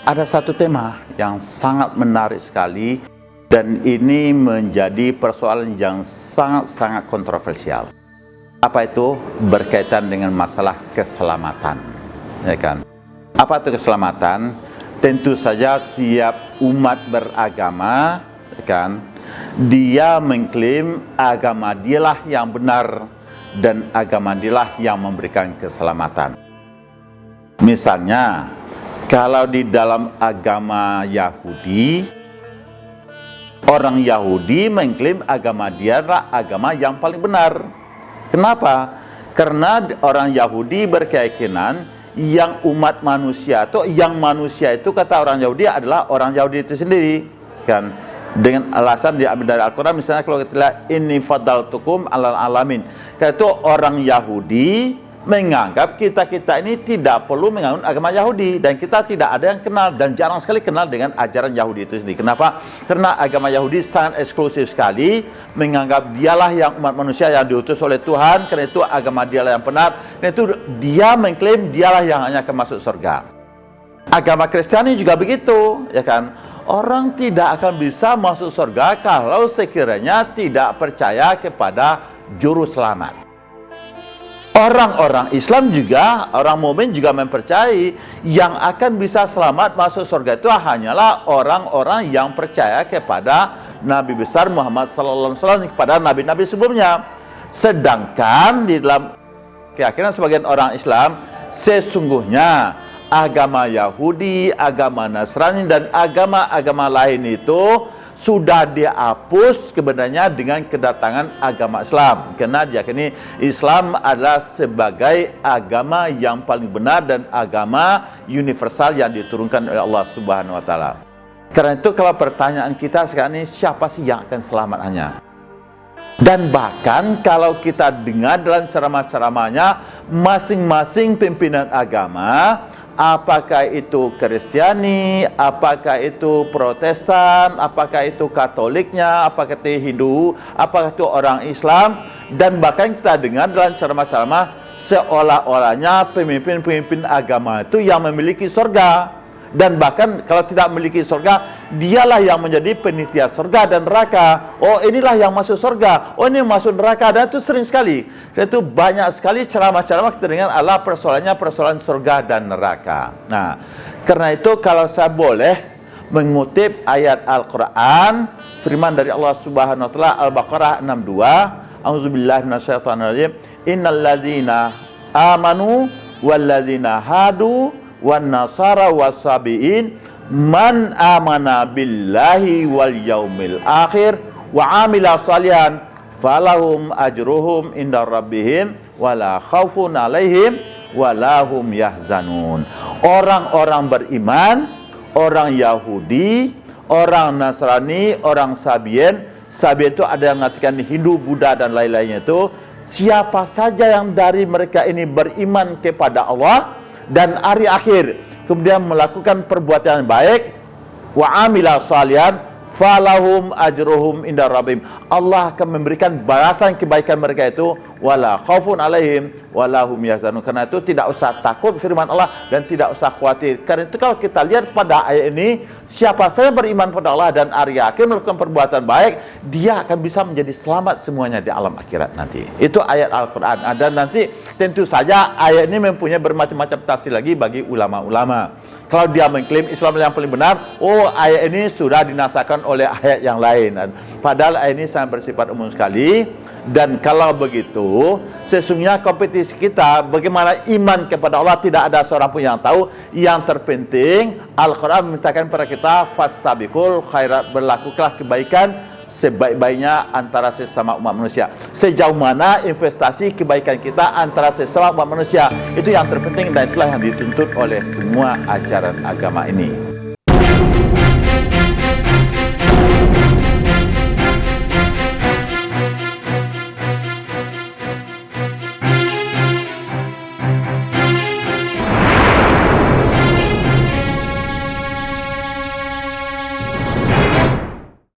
ada satu tema yang sangat menarik sekali dan ini menjadi persoalan yang sangat-sangat kontroversial. Apa itu? Berkaitan dengan masalah keselamatan, ya kan? Apa itu keselamatan? Tentu saja tiap umat beragama, ya kan, dia mengklaim agama dialah yang benar dan agama dialah yang memberikan keselamatan. Misalnya, kalau di dalam agama Yahudi, orang Yahudi mengklaim agama dia adalah agama yang paling benar. Kenapa? Karena orang Yahudi berkeyakinan yang umat manusia atau yang manusia itu, kata orang Yahudi, adalah orang Yahudi itu sendiri, kan? Dengan alasan diambil dari Al-Quran, misalnya kalau kita lihat inni faddaltukum alal alamin, itu orang Yahudi menganggap kita ini tidak perlu menganut agama Yahudi, dan kita tidak ada yang kenal dan jarang sekali kenal dengan ajaran Yahudi itu sendiri. Kenapa? Karena agama Yahudi sangat eksklusif sekali, menganggap dialah yang umat manusia yang diutus oleh Tuhan, karena itu agama dialah yang benar, karena itu dia mengklaim dialah yang hanya akan masuk surga. Agama Kristiani juga begitu, ya kan? Orang tidak akan bisa masuk surga kalau sekiranya tidak percaya kepada juru selamat. Orang-orang Islam juga, orang mukmin juga mempercayai yang akan bisa selamat masuk surga itu hanyalah orang-orang yang percaya kepada Nabi besar Muhammad SAW, kepada nabi-nabi sebelumnya. Sedangkan di dalam keyakinan sebagian orang Islam, sesungguhnya agama Yahudi, agama Nasrani, dan agama-agama lain itu sudah dihapus kebenarannya dengan kedatangan agama Islam, karena diyakini Islam adalah sebagai agama yang paling benar dan agama universal yang diturunkan oleh Allah Subhanahu wa Ta'ala. Karena itu kalau pertanyaan kita sekarang ini, siapa sih yang akan selamat hanya? Dan bahkan kalau kita dengar dalam ceramah-ceramahnya masing-masing pimpinan agama, apakah itu Kristiani, apakah itu Protestan, apakah itu Katoliknya, apakah itu Hindu, apakah itu orang Islam, dan bahkan kita dengar dalam ceramah-ceramah seolah-olahnya pemimpin-pemimpin agama itu yang memiliki surga. Dan bahkan kalau tidak memiliki surga, dialah yang menjadi penitia surga dan neraka. Oh, inilah yang masuk surga, oh ini yang masuk neraka. Dan itu sering sekali, dan itu banyak sekali ceramah-ceramah kita dengar adalah persoalannya persoalan surga dan neraka. Nah, karena itu kalau saya boleh mengutip ayat Al-Quran, firman dari Allah Subhanahu wa Ta'ala, Al-Baqarah 62, A'udzubillahi minasyaitonirrajim, innal ladzina amanu wal ladzina hadu wan nasara wasabiin man amana billahi wal yaumil akhir wa amila salihan falahum ajruhum inda rabbihim wala khaufun alaihim walahum yahzanun. Orang-orang beriman, orang Yahudi, orang Nasrani, orang Sabiin itu ada yang mengatakan Hindu, Buddha dan lain-lainnya itu, siapa saja yang dari mereka ini beriman kepada Allah dan hari akhir, kemudian melakukan perbuatan yang baik, wa amila salihan falahum ajruhum inda rabbihim, Allah akan memberikan balasan kebaikan mereka itu, wala khaufun alaihim walahum yahzanun. Karena itu tidak usah takut firman Allah dan tidak usah khawatir. Karena itu kalau kita lihat pada ayat ini, siapa saja beriman pada Allah dan hari akhir melakukan perbuatan baik, dia akan bisa menjadi selamat semuanya di alam akhirat nanti. Itu ayat Al-Quran. Dan nanti tentu saja ayat ini mempunyai bermacam-macam tafsir lagi bagi ulama-ulama. Kalau dia mengklaim Islam yang paling benar, oh ayat ini sudah dinasakan oleh ayat yang lain. Padahal ayat ini sangat bersifat umum sekali. Dan kalau begitu, sesungguhnya kompetisi kita bagaimana iman kepada Allah tidak ada seorang pun yang tahu. Yang terpenting Al-Quran memintakan kepada kita fastabiqul khairat, berlakukanlah kebaikan sebaik-baiknya antara sesama umat manusia. Sejauh mana investasi kebaikan kita antara sesama umat manusia, itu yang terpenting dan itulah yang dituntut oleh semua ajaran agama ini.